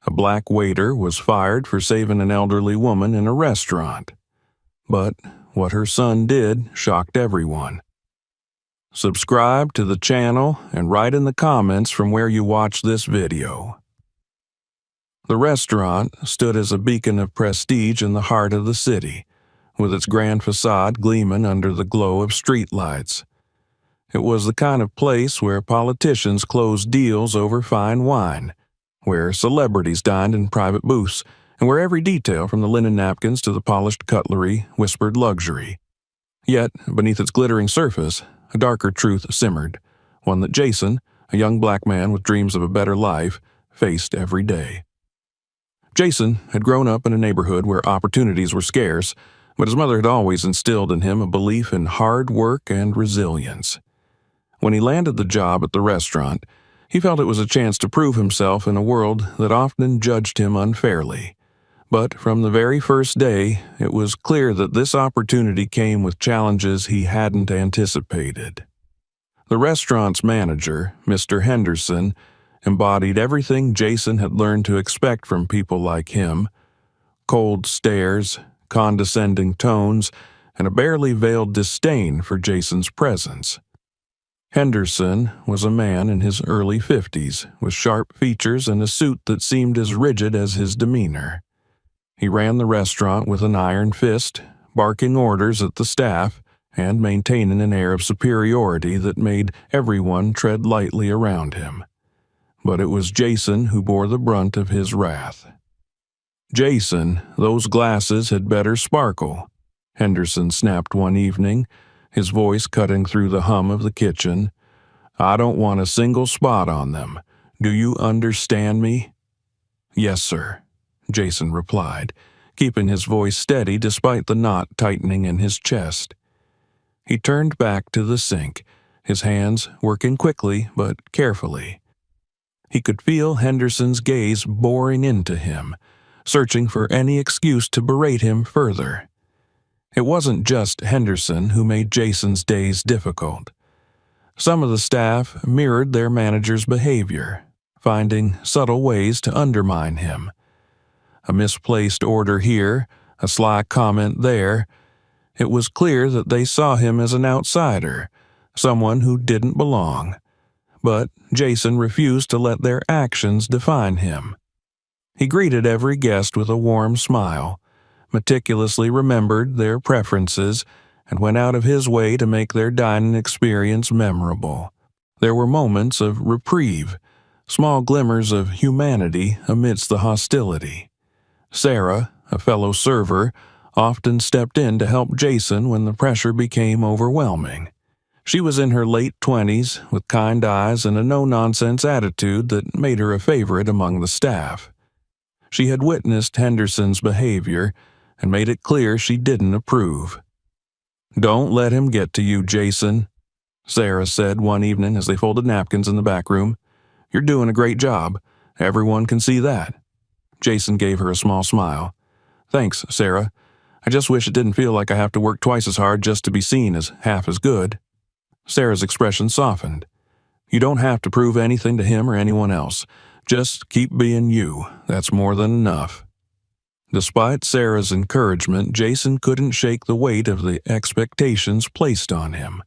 A black waiter was fired for saving an elderly woman in a restaurant. But what her son did shocked everyone. Subscribe to the channel and write in the comments from where you watch this video. The restaurant stood as a beacon of prestige in the heart of the city, with its grand facade gleaming under the glow of streetlights. It was the kind of place where politicians closed deals over fine wine, where celebrities dined in private booths, and where every detail from the linen napkins to the polished cutlery whispered luxury. Yet, beneath its glittering surface, a darker truth simmered, one that Jason, a young black man with dreams of a better life, faced every day. Jason had grown up in a neighborhood where opportunities were scarce, but his mother had always instilled in him a belief in hard work and resilience. When he landed the job at the restaurant, he felt it was a chance to prove himself in a world that often judged him unfairly. But from the very first day, it was clear that this opportunity came with challenges he hadn't anticipated. The restaurant's manager, Mr. Henderson, embodied everything Jason had learned to expect from people like him: cold stares, condescending tones, and a barely veiled disdain for Jason's presence. Henderson was a man in his early 50s, with sharp features and a suit that seemed as rigid as his demeanor. He ran the restaurant with an iron fist, barking orders at the staff and maintaining an air of superiority that made everyone tread lightly around him. But it was Jason who bore the brunt of his wrath. "Jason, those glasses had better sparkle," Henderson snapped one evening, his voice cutting through the hum of the kitchen. "I don't want a single spot on them. Do you understand me?" "Yes, sir," Jason replied, keeping his voice steady despite the knot tightening in his chest. He turned back to the sink, his hands working quickly but carefully. He could feel Henderson's gaze boring into him, searching for any excuse to berate him further. It wasn't just Henderson who made Jason's days difficult. Some of the staff mirrored their manager's behavior, finding subtle ways to undermine him. A misplaced order here, a sly comment there. It was clear that they saw him as an outsider, someone who didn't belong. But Jason refused to let their actions define him. He greeted every guest with a warm smile, meticulously remembered their preferences, and went out of his way to make their dining experience memorable. There were moments of reprieve, small glimmers of humanity amidst the hostility. Sarah, a fellow server, often stepped in to help Jason when the pressure became overwhelming. She was in her late 20s, with kind eyes and a no-nonsense attitude that made her a favorite among the staff. She had witnessed Henderson's behavior and made it clear she didn't approve. "Don't let him get to you, Jason," Sarah said one evening as they folded napkins in the back room. "You're doing a great job. Everyone can see that." Jason gave her a small smile. "Thanks, Sarah. I just wish it didn't feel like I have to work twice as hard just to be seen as half as good." Sarah's expression softened. "You don't have to prove anything to him or anyone else. Just keep being you. That's more than enough." Despite Sarah's encouragement, Jason couldn't shake the weight of the expectations placed on him.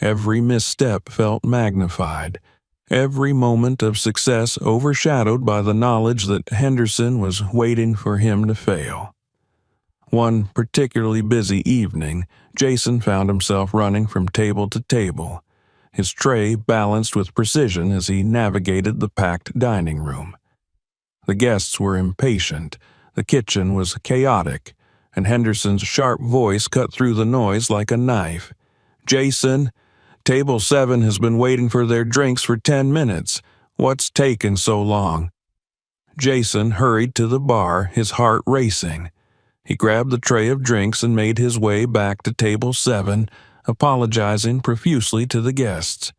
Every misstep felt magnified, every moment of success overshadowed by the knowledge that Henderson was waiting for him to fail. One particularly busy evening, Jason found himself running from table to table, his tray balanced with precision as he navigated the packed dining room. The guests were impatient, the kitchen was chaotic, and Henderson's sharp voice cut through the noise like a knife. "Jason, Table 7 has been waiting for their drinks for 10 minutes. What's taking so long?" Jason hurried to the bar, his heart racing. He grabbed the tray of drinks and made his way back to Table 7, apologizing profusely to the guests.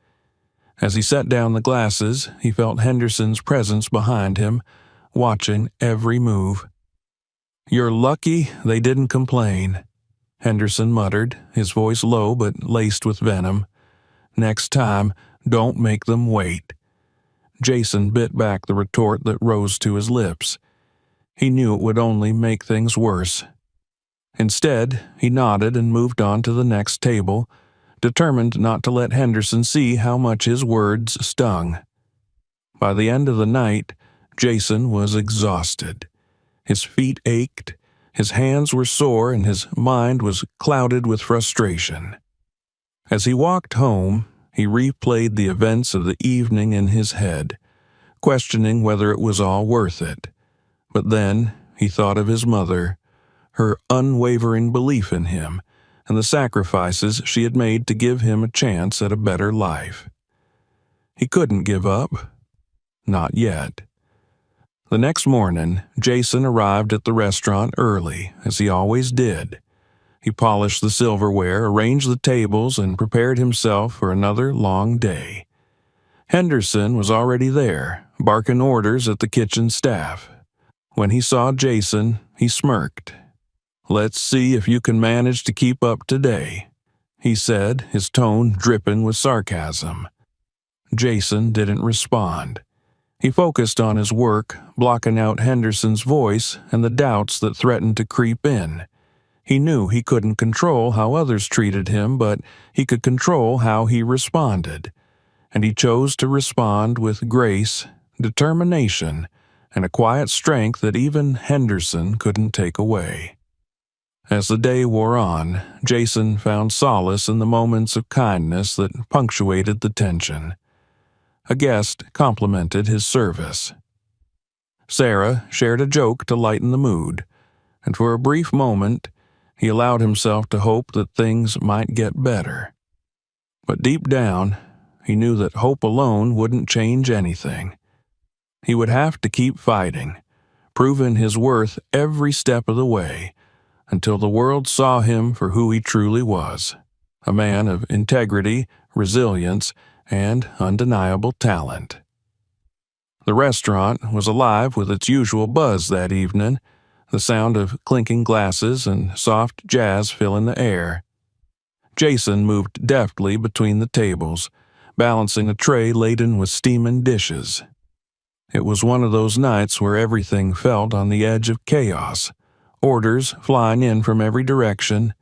As he set down the glasses, he felt Henderson's presence behind him, watching every move. "You're lucky they didn't complain," Henderson muttered, his voice low but laced with venom. "Next time, don't make them wait." Jason bit back the retort that rose to his lips. He knew it would only make things worse. Instead, he nodded and moved on to the next table, determined not to let Henderson see how much his words stung. By the end of the night, Jason was exhausted. His feet ached, his hands were sore, and his mind was clouded with frustration. As he walked home, he replayed the events of the evening in his head, questioning whether it was all worth it. But then he thought of his mother, her unwavering belief in him, and the sacrifices she had made to give him a chance at a better life. He couldn't give up. Not yet. The next morning, Jason arrived at the restaurant early, as he always did. He polished the silverware, arranged the tables, and prepared himself for another long day. Henderson was already there, barking orders at the kitchen staff. When he saw Jason, he smirked. "Let's see if you can manage to keep up today," he said, his tone dripping with sarcasm. Jason didn't respond. He focused on his work, blocking out Henderson's voice and the doubts that threatened to creep in. He knew he couldn't control how others treated him, but he could control how he responded. And he chose to respond with grace, determination, and a quiet strength that even Henderson couldn't take away. As the day wore on, Jason found solace in the moments of kindness that punctuated the tension. A guest complimented his service. Sarah shared a joke to lighten the mood, and for a brief moment, he allowed himself to hope that things might get better. But deep down, he knew that hope alone wouldn't change anything. He would have to keep fighting, proving his worth every step of the way, until the world saw him for who he truly was, a man of integrity, resilience, and undeniable talent. The restaurant was alive with its usual buzz that evening, the sound of clinking glasses and soft jazz filling the air. Jason moved deftly between the tables, balancing a tray laden with steaming dishes. It was one of those nights where everything felt on the edge of chaos, orders flying in from every direction,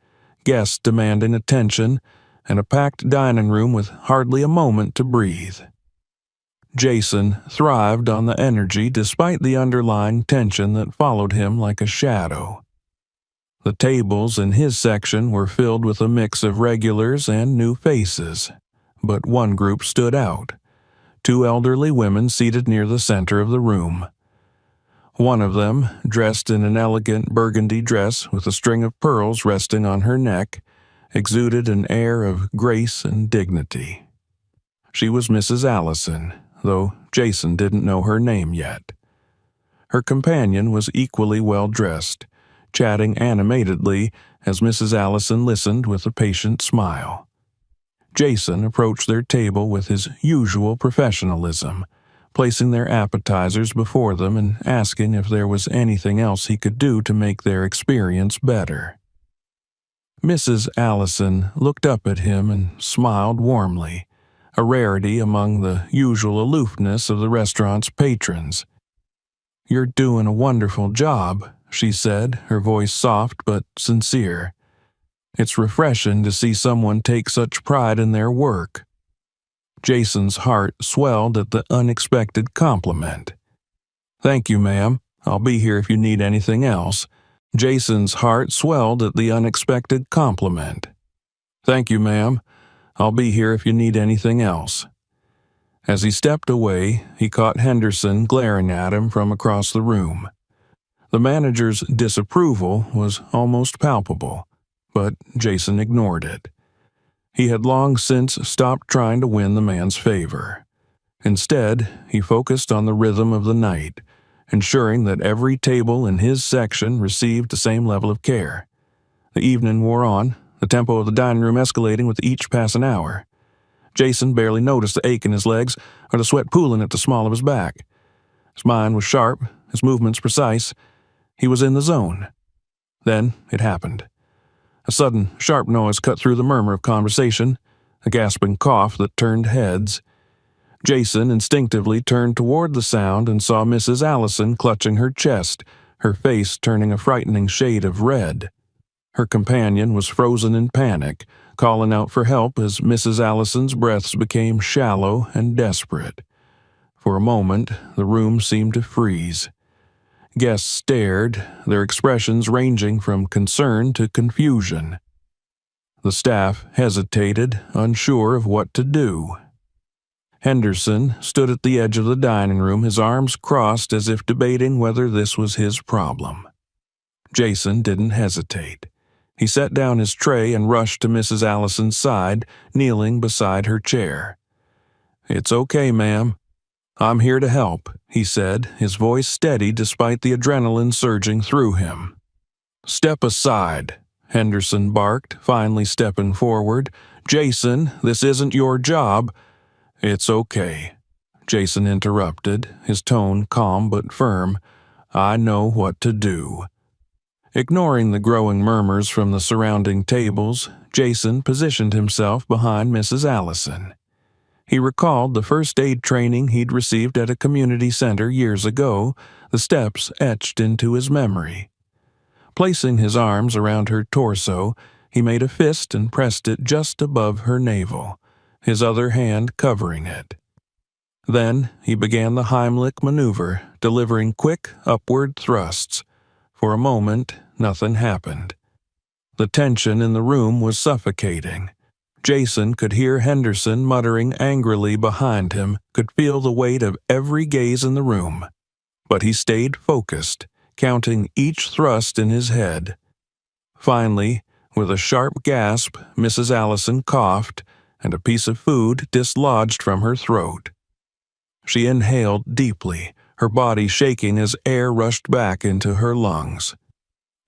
guests demanding attention, and a packed dining room with hardly a moment to breathe. Jason thrived on the energy despite the underlying tension that followed him like a shadow. The tables in his section were filled with a mix of regulars and new faces, but one group stood out: two elderly women seated near the center of the room. One of them, dressed in an elegant burgundy dress with a string of pearls resting on her neck, exuded an air of grace and dignity. She was Mrs. Allison, though Jason didn't know her name yet. Her companion was equally well dressed, chatting animatedly as Mrs. Allison listened with a patient smile. Jason approached their table with his usual professionalism, placing their appetizers before them and asking if there was anything else he could do to make their experience better. Mrs. Allison looked up at him and smiled warmly, a rarity among the usual aloofness of the restaurant's patrons. "You're doing a wonderful job," she said, her voice soft but sincere. "It's refreshing to see someone take such pride in their work." Jason's heart swelled at the unexpected compliment. "Thank you, ma'am. I'll be here if you need anything else." Jason's heart swelled at the unexpected compliment. "Thank you, ma'am. I'll be here if you need anything else." As he stepped away, he caught Henderson glaring at him from across the room. The manager's disapproval was almost palpable, but Jason ignored it. He had long since stopped trying to win the man's favor. Instead, he focused on the rhythm of the night, ensuring that every table in his section received the same level of care. The evening wore on, the tempo of the dining room escalating with each passing hour. Jason barely noticed the ache in his legs or the sweat pooling at the small of his back. His mind was sharp, his movements precise. He was in the zone. Then it happened. A sudden, sharp noise cut through the murmur of conversation, a gasping cough that turned heads. Jason instinctively turned toward the sound and saw Mrs. Allison clutching her chest, her face turning a frightening shade of red. Her companion was frozen in panic, calling out for help as Mrs. Allison's breaths became shallow and desperate. For a moment, the room seemed to freeze. Guests stared, their expressions ranging from concern to confusion. The staff hesitated, unsure of what to do. Henderson stood at the edge of the dining room, his arms crossed as if debating whether this was his problem. Jason didn't hesitate. He set down his tray and rushed to Mrs. Allison's side, kneeling beside her chair. "It's okay, ma'am. I'm here to help," he said, his voice steady despite the adrenaline surging through him. "Step aside," Henderson barked, finally stepping forward. "Jason, this isn't your job." "It's okay," Jason interrupted, his tone calm but firm. "I know what to do." Ignoring the growing murmurs from the surrounding tables, Jason positioned himself behind Mrs. Allison. He recalled the first aid training he'd received at a community center years ago, the steps etched into his memory. Placing his arms around her torso, he made a fist and pressed it just above her navel, his other hand covering it. Then he began the Heimlich maneuver, delivering quick upward thrusts. For a moment, nothing happened. The tension in the room was suffocating. Jason could hear Henderson muttering angrily behind him, could feel the weight of every gaze in the room. But he stayed focused, counting each thrust in his head. Finally, with a sharp gasp, Mrs. Allison coughed, and a piece of food dislodged from her throat. She inhaled deeply, her body shaking as air rushed back into her lungs.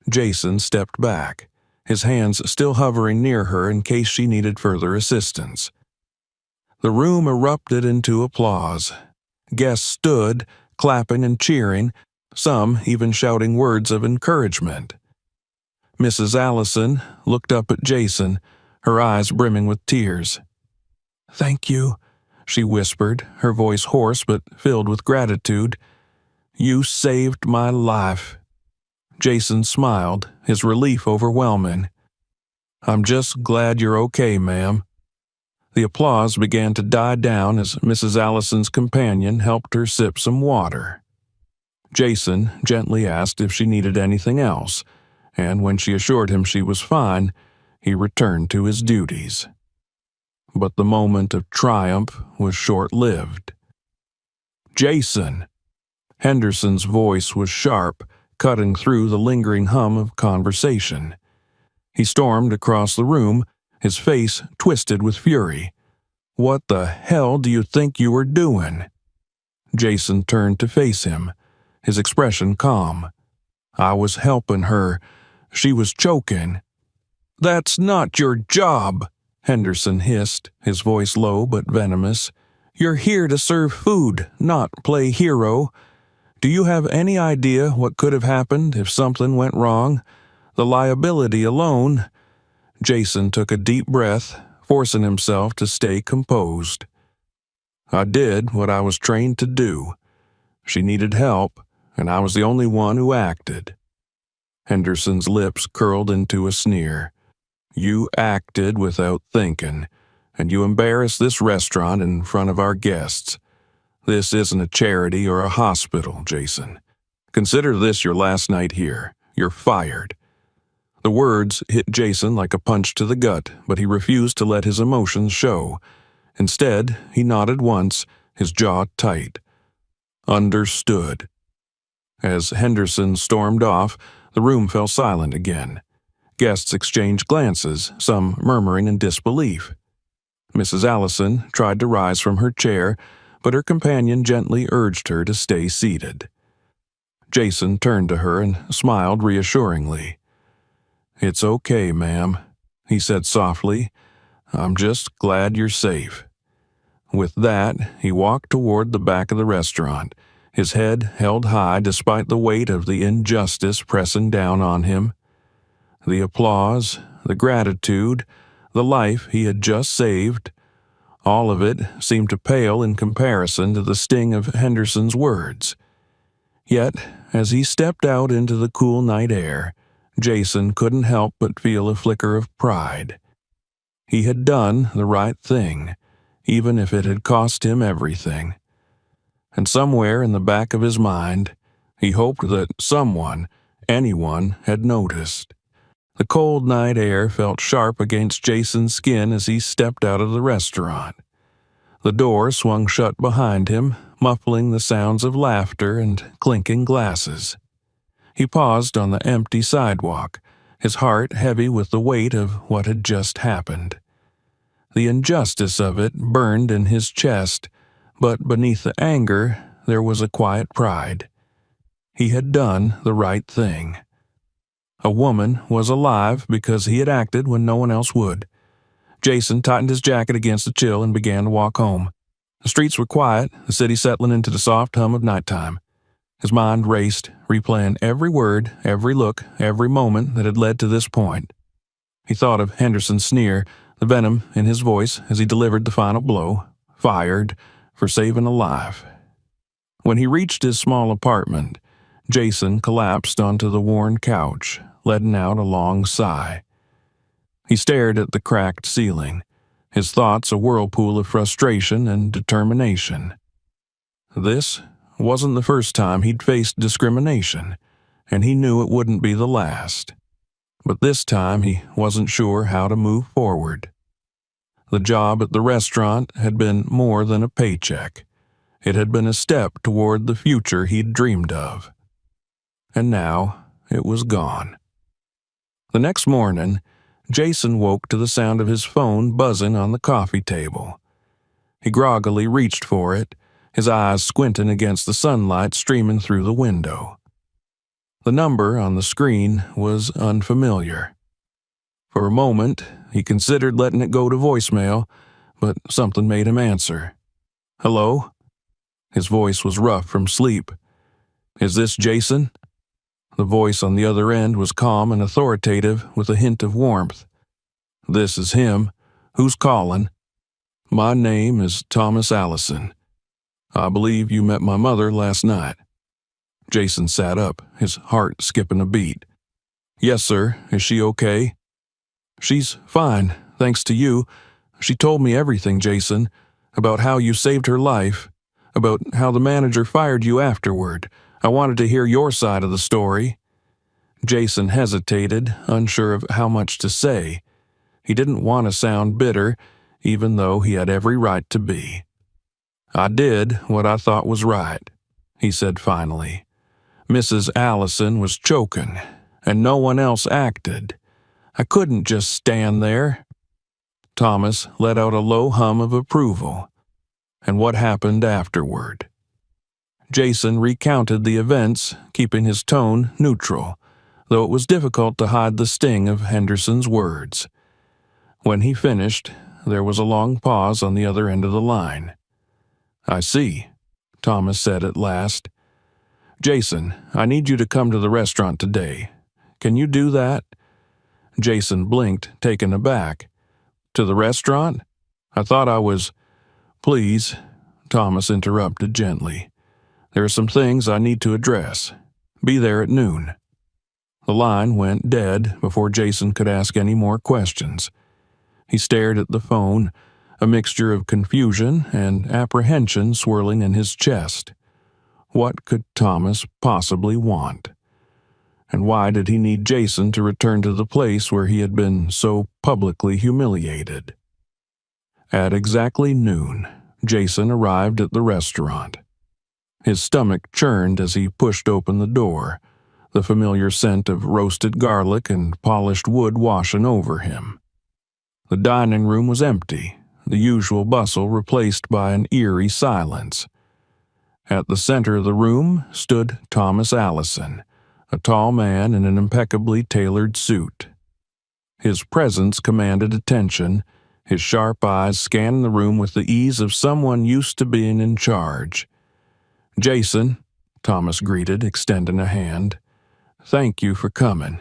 Jason stepped back, his hands still hovering near her in case she needed further assistance. The room erupted into applause. Guests stood, clapping and cheering, some even shouting words of encouragement. Mrs. Allison looked up at Jason, her eyes brimming with tears. "Thank you," she whispered, her voice hoarse but filled with gratitude. "You saved my life." Jason smiled, his relief overwhelming. "I'm just glad you're okay, ma'am." The applause began to die down as Mrs. Allison's companion helped her sip some water. Jason gently asked if she needed anything else, and when she assured him she was fine, he returned to his duties. But the moment of triumph was short-lived. "Jason!" Henderson's voice was sharp, cutting through the lingering hum of conversation. He stormed across the room, his face twisted with fury. "What the hell do you think you were doing?" Jason turned to face him, his expression calm. "I was helping her. She was choking." "That's not your job," Henderson hissed, his voice low but venomous. "You're here to serve food, not play hero. Do you have any idea what could have happened if something went wrong? The liability alone—" Jason took a deep breath, forcing himself to stay composed. "I did what I was trained to do. She needed help, and I was the only one who acted." Henderson's lips curled into a sneer. "You acted without thinking, and you embarrassed this restaurant in front of our guests. This isn't a charity or a hospital, Jason. Consider this your last night here. You're fired." The words hit Jason like a punch to the gut, but he refused to let his emotions show. Instead, he nodded once, his jaw tight. "Understood." As Henderson stormed off, the room fell silent again. Guests exchanged glances, some murmuring in disbelief. Mrs. Allison tried to rise from her chair, but her companion gently urged her to stay seated. Jason turned to her and smiled reassuringly. "It's okay, ma'am," he said softly. "I'm just glad you're safe." With that, he walked toward the back of the restaurant, his head held high despite the weight of the injustice pressing down on him. The applause, the gratitude, the life he had just saved, All of it seemed to pale in comparison to the sting of Henderson's words. Yet, as he stepped out into the cool night air, Jason couldn't help but feel a flicker of pride. He had done the right thing, even if it had cost him everything. And somewhere in the back of his mind, he hoped that someone, anyone, had noticed. The cold night air felt sharp against Jason's skin as he stepped out of the restaurant. The door swung shut behind him, muffling the sounds of laughter and clinking glasses. He paused on the empty sidewalk, his heart heavy with the weight of what had just happened. The injustice of it burned in his chest, but beneath the anger there was a quiet pride. He had done the right thing. A woman was alive because he had acted when no one else would. Jason tightened his jacket against the chill and began to walk home. The streets were quiet, the city settling into the soft hum of nighttime. His mind raced, replaying every word, every look, every moment that had led to this point. He thought of Henderson's sneer, the venom in his voice as he delivered the final blow, fired for saving a life. When he reached his small apartment, Jason collapsed onto the worn couch, letting out a long sigh. He stared at the cracked ceiling, his thoughts a whirlpool of frustration and determination. This wasn't the first time he'd faced discrimination, and he knew it wouldn't be the last. But this time he wasn't sure how to move forward. The job at the restaurant had been more than a paycheck. It had been a step toward the future he'd dreamed of. And now it was gone. The next morning, Jason woke to the sound of his phone buzzing on the coffee table. He groggily reached for it, his eyes squinting against the sunlight streaming through the window. The number on the screen was unfamiliar. For a moment, he considered letting it go to voicemail, but something made him answer. "Hello?" His voice was rough from sleep. "Is this Jason?" The voice on the other end was calm and authoritative with a hint of warmth. "This is him. Who's calling?" "My name is Thomas Allison. I believe you met my mother last night." Jason sat up, his heart skipping a beat. "Yes, sir. Is she okay?" "She's fine, thanks to you. She told me everything, Jason, about how you saved her life, about how the manager fired you afterward. I wanted to hear your side of the story." Jason hesitated, unsure of how much to say. He didn't want to sound bitter, even though he had every right to be. "I did what I thought was right," he said finally. "Mrs. Allison was choking, and no one else acted. I couldn't just stand there." Thomas let out a low hum of approval. "And what happened afterward?" Jason recounted the events, keeping his tone neutral, though it was difficult to hide the sting of Henderson's words. When he finished, there was a long pause on the other end of the line. "I see," Thomas said at last. "Jason, I need you to come to the restaurant today. Can you do that?" Jason blinked, taken aback. "To the restaurant? I thought I was—" "Please," Thomas interrupted gently. "There are some things I need to address. Be there at noon." The line went dead before Jason could ask any more questions. He stared at the phone, a mixture of confusion and apprehension swirling in his chest. What could Thomas possibly want? And why did he need Jason to return to the place where he had been so publicly humiliated? At exactly noon, Jason arrived at the restaurant. His stomach churned as he pushed open the door, the familiar scent of roasted garlic and polished wood washing over him. The dining room was empty, the usual bustle replaced by an eerie silence. At the center of the room stood Thomas Allison, a tall man in an impeccably tailored suit. His presence commanded attention, his sharp eyes scanning the room with the ease of someone used to being in charge. "Jason," Thomas greeted, extending a hand. "Thank you for coming."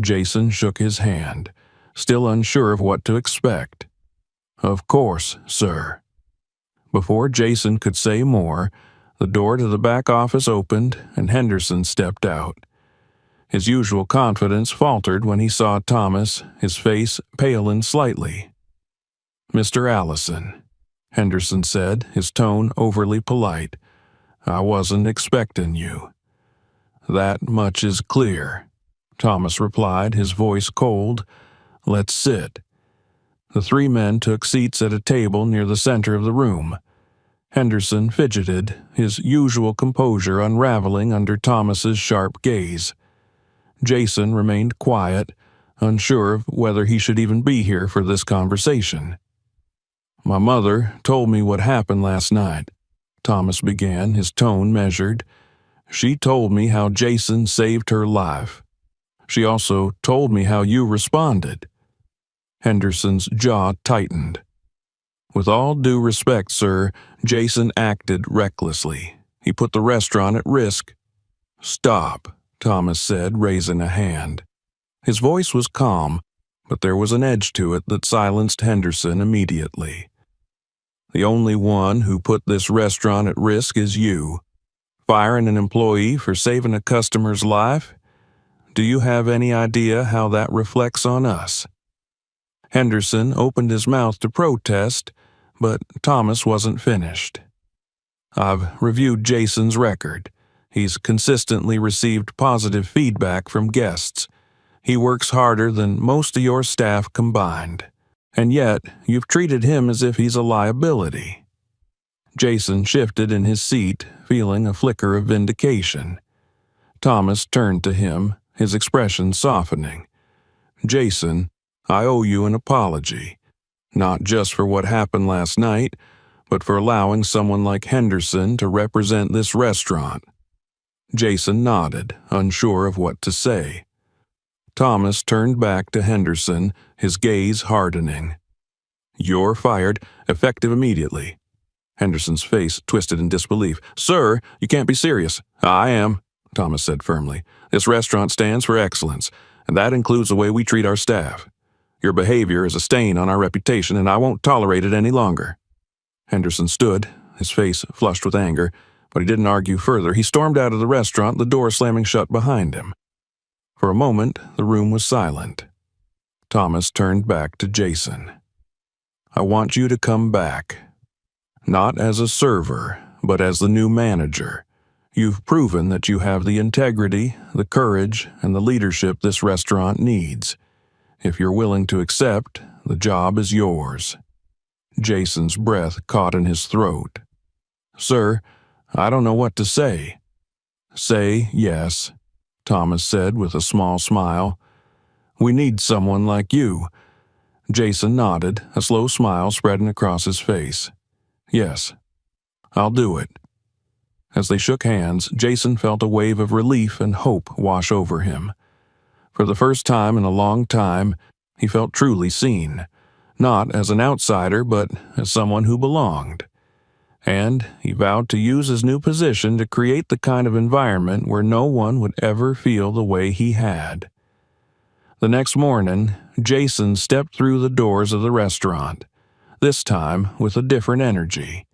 Jason shook his hand, still unsure of what to expect. Of course, sir. Before Jason could say more, the door to the back office opened and Henderson stepped out. His usual confidence faltered when he saw Thomas, his face paling slightly. "Mr. Allison," Henderson said, his tone overly polite, "I wasn't expecting you." "That much is clear," Thomas replied, his voice cold. "Let's sit." The three men took seats at a table near the center of the room. Henderson fidgeted, his usual composure unraveling under Thomas's sharp gaze. Jason remained quiet, unsure of whether he should even be here for this conversation. "My mother told me what happened last night," Thomas began, his tone measured. "She told me how Jason saved her life. She also told me how you responded." Henderson's jaw tightened. "With all due respect, sir, Jason acted recklessly. He put the restaurant at risk." "Stop," Thomas said, raising a hand. His voice was calm, but there was an edge to it that silenced Henderson immediately. "The only one who put this restaurant at risk is you. Firing an employee for saving a customer's life? Do you have any idea how that reflects on us?" Henderson opened his mouth to protest, but Thomas wasn't finished. "I've reviewed Jason's record. He's consistently received positive feedback from guests. He works harder than most of your staff combined. And yet, you've treated him as if he's a liability." Jason shifted in his seat, feeling a flicker of vindication. Thomas turned to him, his expression softening. "Jason, I owe you an apology, not just for what happened last night, but for allowing someone like Henderson to represent this restaurant." Jason nodded, unsure of what to say. Thomas turned back to Henderson, his gaze hardening. "You're fired, effective immediately." Henderson's face twisted in disbelief. "Sir, you can't be serious." "I am," Thomas said firmly. "This restaurant stands for excellence, and that includes the way we treat our staff. Your behavior is a stain on our reputation, and I won't tolerate it any longer." Henderson stood, his face flushed with anger, but he didn't argue further. He stormed out of the restaurant, the door slamming shut behind him. For a moment, the room was silent. Thomas turned back to Jason. "I want you to come back. Not as a server, but as the new manager. You've proven that you have the integrity, the courage, and the leadership this restaurant needs. If you're willing to accept, the job is yours." Jason's breath caught in his throat. "Sir, I don't know what to say." "Say yes," Thomas said with a small smile. "We need someone like you." Jason nodded, a slow smile spreading across his face. "Yes, I'll do it." As they shook hands, Jason felt a wave of relief and hope wash over him. For the first time in a long time, he felt truly seen, not as an outsider, but as someone who belonged. And he vowed to use his new position to create the kind of environment where no one would ever feel the way he had. The next morning, Jason stepped through the doors of the restaurant, this time with a different energy.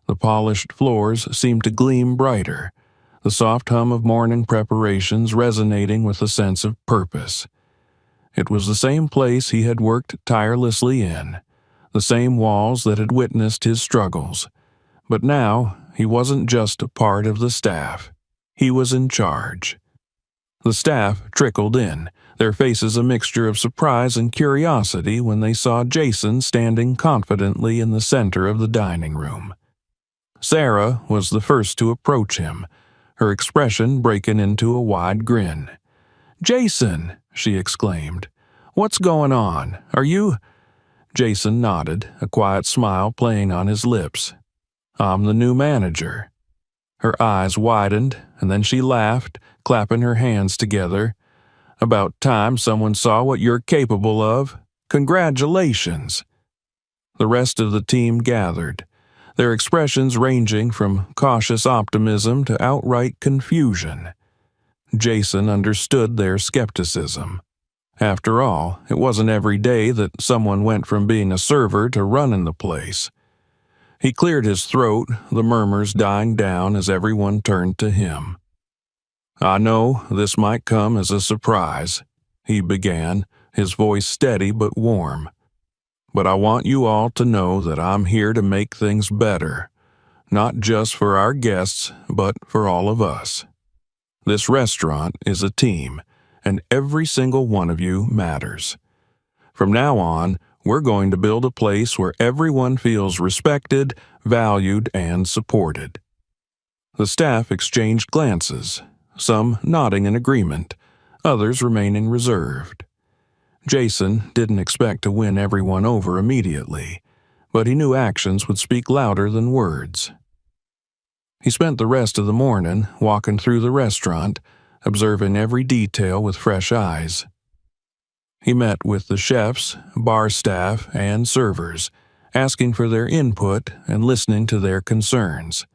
The polished floors seemed to gleam brighter, the soft hum of morning preparations resonating with a sense of purpose. It was the same place he had worked tirelessly in, the same walls that had witnessed his struggles. But now, he wasn't just a part of the staff. He was in charge. The staff trickled in, their faces a mixture of surprise and curiosity when they saw Jason standing confidently in the center of the dining room. Sarah was the first to approach him, her expression breaking into a wide grin. "Jason!" she exclaimed. "What's going on? Are you—" Jason nodded, a quiet smile playing on his lips. "I'm the new manager." Her eyes widened, and then she laughed, clapping her hands together. "About time someone saw what you're capable of. Congratulations!" The rest of the team gathered, their expressions ranging from cautious optimism to outright confusion. Jason understood their skepticism. After all, it wasn't every day that someone went from being a server to running the place. He cleared his throat, the murmurs dying down as everyone turned to him. "I know this might come as a surprise," he began, his voice steady but warm. "But I want you all to know that I'm here to make things better, not just for our guests, but for all of us. This restaurant is a team, and every single one of you matters. From now on, we're going to build a place where everyone feels respected, valued, and supported." The staff exchanged glances, some nodding in agreement, others remaining reserved. Jason didn't expect to win everyone over immediately, but he knew actions would speak louder than words. He spent the rest of the morning walking through the restaurant, observing every detail with fresh eyes. He met with the chefs, bar staff, and servers, asking for their input and listening to their concerns.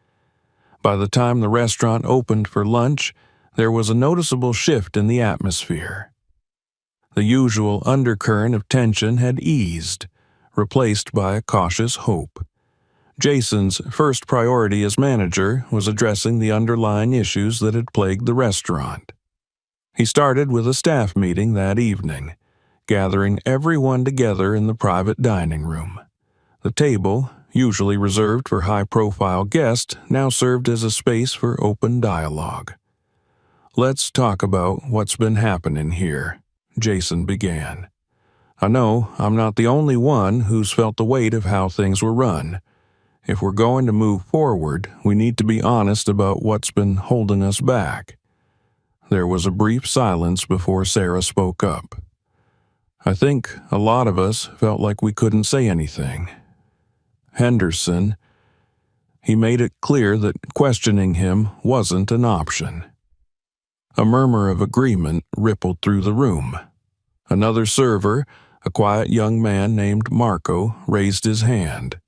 By the time the restaurant opened for lunch, there was a noticeable shift in the atmosphere. The usual undercurrent of tension had eased, replaced by a cautious hope. Jason's first priority as manager was addressing the underlying issues that had plagued the restaurant. He started with a staff meeting that evening, gathering everyone together in the private dining room. The table, usually reserved for high-profile guests, now served as a space for open dialogue. "Let's talk about what's been happening here," Jason began. "I know I'm not the only one who's felt the weight of how things were run. If we're going to move forward, we need to be honest about what's been holding us back." There was a brief silence before Sarah spoke up. "I think a lot of us felt like we couldn't say anything. Henderson," he made it clear that questioning him wasn't an option. A murmur of agreement rippled through the room. Another server, a quiet young man named Marco, raised his hand.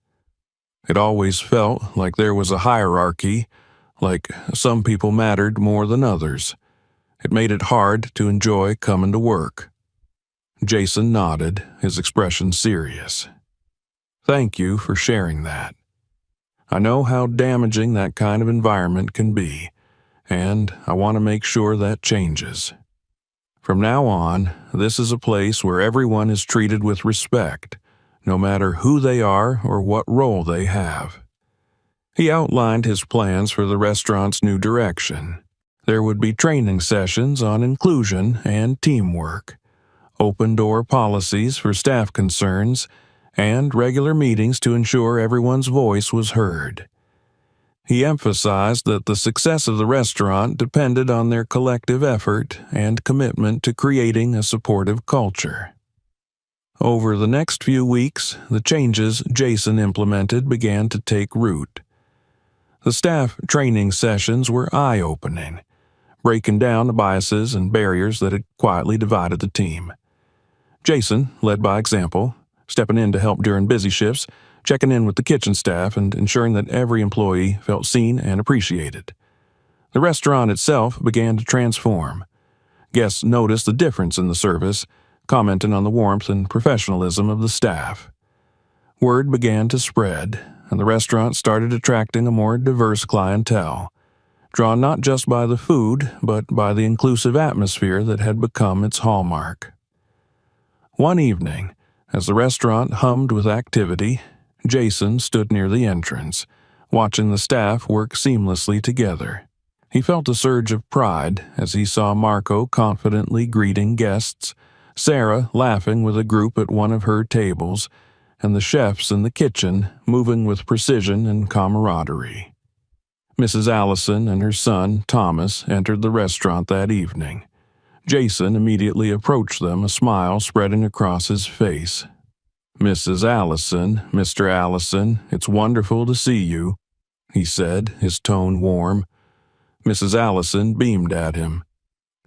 It always felt like there was a hierarchy, like some people mattered more than others. It made it hard to enjoy coming to work. Jason nodded, his expression serious. "Thank you for sharing that. I know how damaging that kind of environment can be, and I want to make sure that changes. From now on, this is a place where everyone is treated with respect, no matter who they are or what role they have." He outlined his plans for the restaurant's new direction. There would be training sessions on inclusion and teamwork, open-door policies for staff concerns, and regular meetings to ensure everyone's voice was heard. He emphasized that the success of the restaurant depended on their collective effort and commitment to creating a supportive culture. Over the next few weeks, the changes Jason implemented began to take root. The staff training sessions were eye-opening, breaking down the biases and barriers that had quietly divided the team. Jason led by example, stepping in to help during busy shifts, checking in with the kitchen staff, and ensuring that every employee felt seen and appreciated. The restaurant itself began to transform. Guests noticed the difference in the service, commenting on the warmth and professionalism of the staff. Word began to spread, and the restaurant started attracting a more diverse clientele, drawn not just by the food, but by the inclusive atmosphere that had become its hallmark. One evening, as the restaurant hummed with activity, Jason stood near the entrance, watching the staff work seamlessly together. He felt a surge of pride as he saw Marco confidently greeting guests, Sarah laughing with a group at one of her tables, and the chefs in the kitchen moving with precision and camaraderie. Mrs. Allison and her son, Thomas, entered the restaurant that evening. Jason immediately approached them, a smile spreading across his face. "Mrs. Allison, Mr. Allison, it's wonderful to see you," he said, his tone warm. Mrs. Allison beamed at him.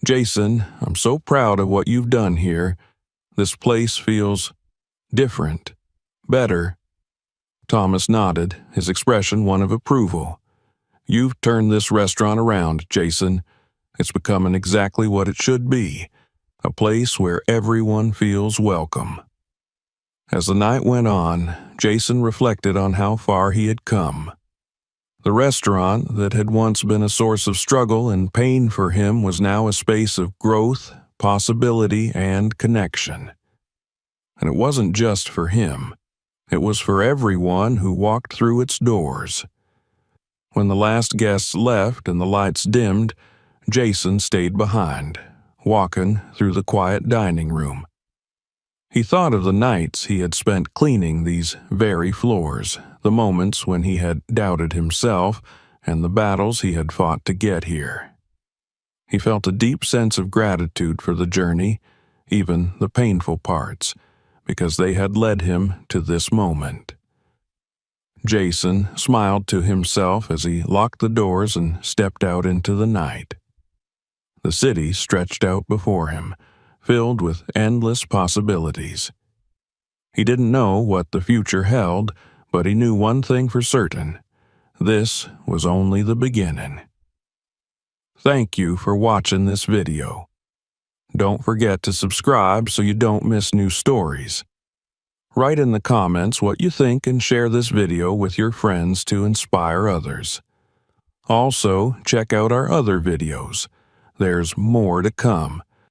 "Jason, I'm so proud of what you've done here. This place feels different, better." Thomas nodded, his expression one of approval. "You've turned this restaurant around, Jason. It's becoming exactly what it should be, a place where everyone feels welcome. As the night went on, Jason reflected on how far he had come. The restaurant that had once been a source of struggle and pain for him was now a space of growth, possibility, and connection. And it wasn't just for him. It was for everyone who walked through its doors. When the last guests left and the lights dimmed, Jason stayed behind, walking through the quiet dining room. He thought of the nights he had spent cleaning these very floors, the moments when he had doubted himself, and the battles he had fought to get here. He felt a deep sense of gratitude for the journey, even the painful parts, because they had led him to this moment. Jason smiled to himself as he locked the doors and stepped out into the night. The city stretched out before him, filled with endless possibilities. He didn't know what the future held, but he knew one thing for certain: this was only the beginning. Thank you for watching this video. Don't forget to subscribe so you don't miss new stories. Write in the comments what you think and share this video with your friends to inspire others. Also, check out our other videos. There's more to come,